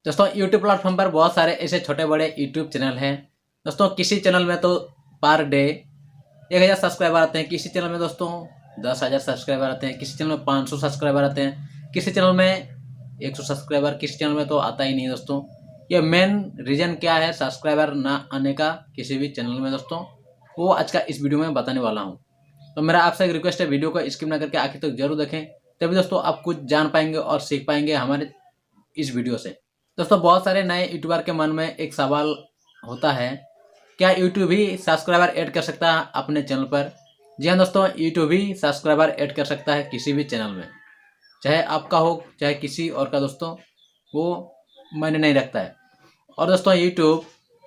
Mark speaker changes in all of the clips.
Speaker 1: दोस्तों YouTube platform पर बहुत सारे ऐसे छोटे बड़े यूट्यूब चैनल हैं। दोस्तों किसी चैनल में तो पर डे 1000 सब्सक्राइबर आते हैं, किसी चैनल में दोस्तों 10,000 सब्सक्राइबर आते हैं, किसी चैनल में 500 सब्सक्राइबर आते हैं, किसी चैनल में 100 सब्सक्राइबर, किसी चैनल में तो आता ही नहीं। दोस्तों ये मेन रीज़न क्या है सब्सक्राइबर ना आने का किसी भी चैनल में, दोस्तों वो आज का इस वीडियो में बताने वाला हूँ। तो मेरा आपसे एक रिक्वेस्ट है, वीडियो को स्किप ना करके आखिर तक जरूर देखें, तभी दोस्तों आप कुछ जान पाएंगे और सीख पाएंगे हमारे इस वीडियो से। दोस्तों बहुत सारे नए यूट्यूबर के मन में एक सवाल होता है, क्या यूट्यूब ही सब्सक्राइबर ऐड कर सकता है अपने चैनल पर? जी हाँ दोस्तों, यूट्यूब ही सब्सक्राइबर ऐड कर सकता है किसी भी चैनल में, चाहे आपका हो चाहे किसी और का। दोस्तों वो मायने नहीं रखता है। और दोस्तों यूट्यूब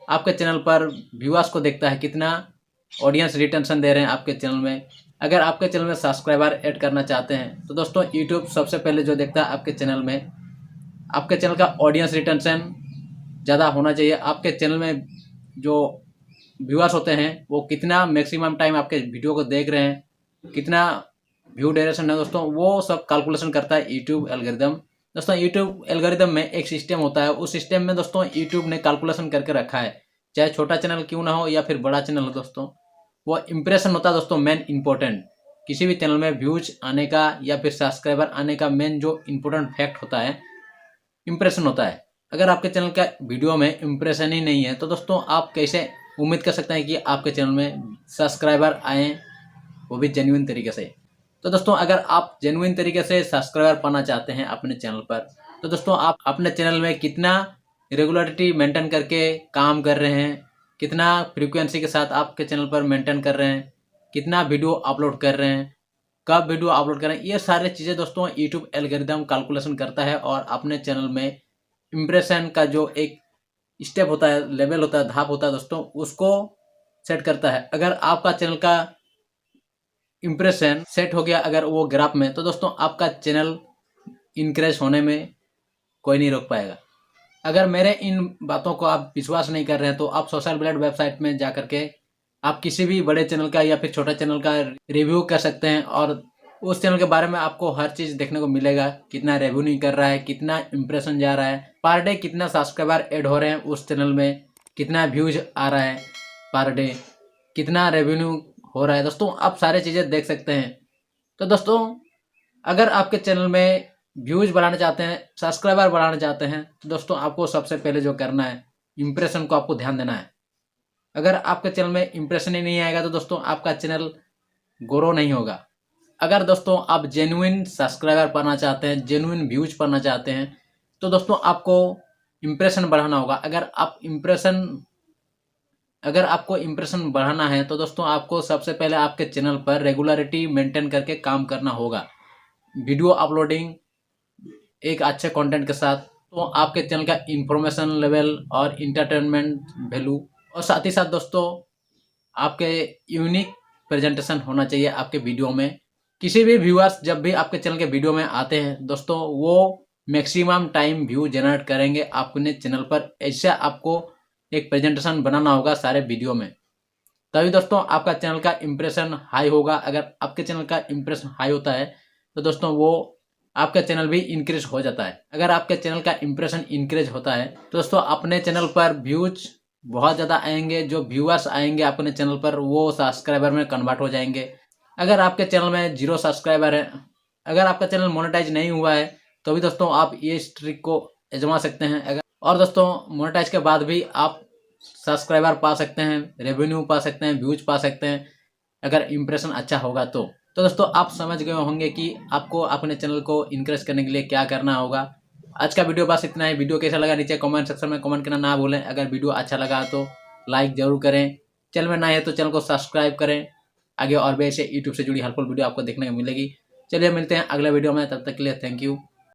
Speaker 1: आपके चैनल पर व्यूअर्स को देखता है, कितना ऑडियंस रिटेंशन दे रहे हैं आपके चैनल में। अगर आपके चैनल में सब्सक्राइबर ऐड करना चाहते हैं तो दोस्तों यूट्यूब सबसे पहले जो देखता है आपके चैनल में, आपके चैनल का ऑडियंस रिटेंशन ज़्यादा होना चाहिए। आपके चैनल में जो व्यूअर्स होते हैं वो कितना मैक्सिमम टाइम आपके वीडियो को देख रहे हैं, कितना व्यू ड्यूरेशन है, दोस्तों वो सब कैलकुलेशन करता है यूट्यूब एल्गोरिदम। दोस्तों यूट्यूब एल्गोरिदम में एक सिस्टम होता है, उस सिस्टम में दोस्तों यूट्यूब ने कैलकुलेशन करके रखा है, चाहे छोटा चैनल क्यों ना हो या फिर बड़ा चैनल हो। दोस्तों वो इंप्रेशन होता है दोस्तों मेन इंपॉर्टेंट, किसी भी चैनल में व्यूज आने का या फिर सब्सक्राइबर आने का मेन जो इम्पोर्टेंट फैक्ट होता है इम्प्रेशन होता है। अगर आपके चैनल का वीडियो में इम्प्रेशन ही नहीं है तो दोस्तों आप कैसे उम्मीद कर सकते हैं कि आपके चैनल में सब्सक्राइबर आए, वो भी जेन्युइन तरीके से। तो दोस्तों अगर आप जेन्युइन तरीके से सब्सक्राइबर पाना चाहते हैं अपने चैनल पर, तो दोस्तों आप अपने चैनल में कितना रेगुलरिटी मेंटेन करके काम कर रहे हैं, कितना फ्रीक्वेंसी के साथ आपके चैनल पर मेंटेन कर रहे हैं, कितना वीडियो अपलोड कर रहे हैं, कब वीडियो अपलोड कर रहे हैं, ये सारी चीज़ें दोस्तों यूट्यूब एल्गोरिदम कैलकुलेशन करता है और अपने चैनल में इम्प्रेशन का जो एक स्टेप होता है, लेवल होता है, धाप होता है दोस्तों, उसको सेट करता है। अगर आपका चैनल का इम्प्रेशन सेट हो गया अगर वो ग्राफ में, तो दोस्तों आपका चैनल इंक्रीज होने में कोई नहीं रोक पाएगा। अगर मेरे इन बातों को आप विश्वास नहीं कर रहे हैं तो आप सोशल ब्लेड वेबसाइट में जा करके आप किसी भी बड़े चैनल का या फिर छोटा चैनल का रिव्यू कर सकते हैं और उस चैनल के बारे में आपको हर चीज़ देखने को मिलेगा, कितना रेवेन्यू कर रहा है, कितना इंप्रेशन जा रहा है, पर डे कितना सब्सक्राइबर ऐड हो रहे हैं उस चैनल में, कितना व्यूज आ रहा है पर डे, कितना रेवेन्यू हो रहा है। दोस्तों आप सारी चीज़ें देख सकते हैं। तो दोस्तों अगर आपके चैनल में व्यूज बढ़ाना चाहते हैं, सब्सक्राइबर बढ़ाना चाहते हैं, तो दोस्तों आपको सबसे पहले जो करना है, इम्प्रेशन को आपको ध्यान देना है। अगर आपके चैनल में इम्प्रेशन ही नहीं आएगा तो दोस्तों आपका चैनल ग्रो नहीं होगा। अगर दोस्तों आप जेन्युइन सब्सक्राइबर पाना चाहते हैं, जेन्युइन व्यूज पाना चाहते हैं, तो दोस्तों आपको इम्प्रेशन बढ़ाना होगा। अगर आपको इम्प्रेशन बढ़ाना है तो दोस्तों आपको सबसे पहले आपके चैनल पर रेगुलरिटी मेंटेन करके काम करना होगा, वीडियो अपलोडिंग एक अच्छे कंटेंट के साथ। तो आपके चैनल का इंफॉर्मेशन लेवल और इंटरटेनमेंट वैल्यू, और साथ ही साथ दोस्तों आपके यूनिक प्रेजेंटेशन होना चाहिए आपके वीडियो में। किसी भी व्यूअर्स जब भी आपके चैनल के वीडियो में आते हैं दोस्तों, वो मैक्सिमम टाइम व्यू जनरेट करेंगे अपने चैनल पर। ऐसा आपको एक प्रेजेंटेशन बनाना होगा सारे वीडियो में, तभी दोस्तों आपका चैनल का इम्प्रेशन हाई होगा। अगर आपके चैनल का इम्प्रेशन हाई होता है तो दोस्तों वो आपका चैनल भी इंक्रीज हो जाता है। अगर आपके चैनल का इम्प्रेशन इंक्रीज होता है तो दोस्तों अपने चैनल पर व्यूज बहुत ज़्यादा आएंगे, जो व्यूअर्स आएंगे अपने चैनल पर वो सब्सक्राइबर में कन्वर्ट हो जाएंगे। अगर आपके चैनल में 0 सब्सक्राइबर है, अगर आपका चैनल मोनेटाइज नहीं हुआ है, तो भी दोस्तों आप ये ट्रिक को आजमा सकते हैं। और दोस्तों मोनेटाइज के बाद भी आप सब्सक्राइबर पा सकते हैं, रेवेन्यू पा सकते हैं, व्यूज पा सकते हैं, अगर इम्प्रेशन अच्छा होगा तो। दोस्तों आप समझ गए होंगे कि आपको अपने चैनल को इंक्रीज करने के लिए क्या करना होगा। आज का वीडियो बस इतना है। वीडियो कैसा लगा नीचे कमेंट सेक्शन में कमेंट करना ना भूलें। अगर वीडियो अच्छा लगा तो लाइक जरूर करें, चैनल में नए हैं तो चैनल को सब्सक्राइब करें। आगे और भी ऐसे यूट्यूब से जुड़ी हेल्पफुल वीडियो आपको देखने को मिलेगी। चलिए मिलते हैं अगले वीडियो में, तब तक के लिए थैंक यू।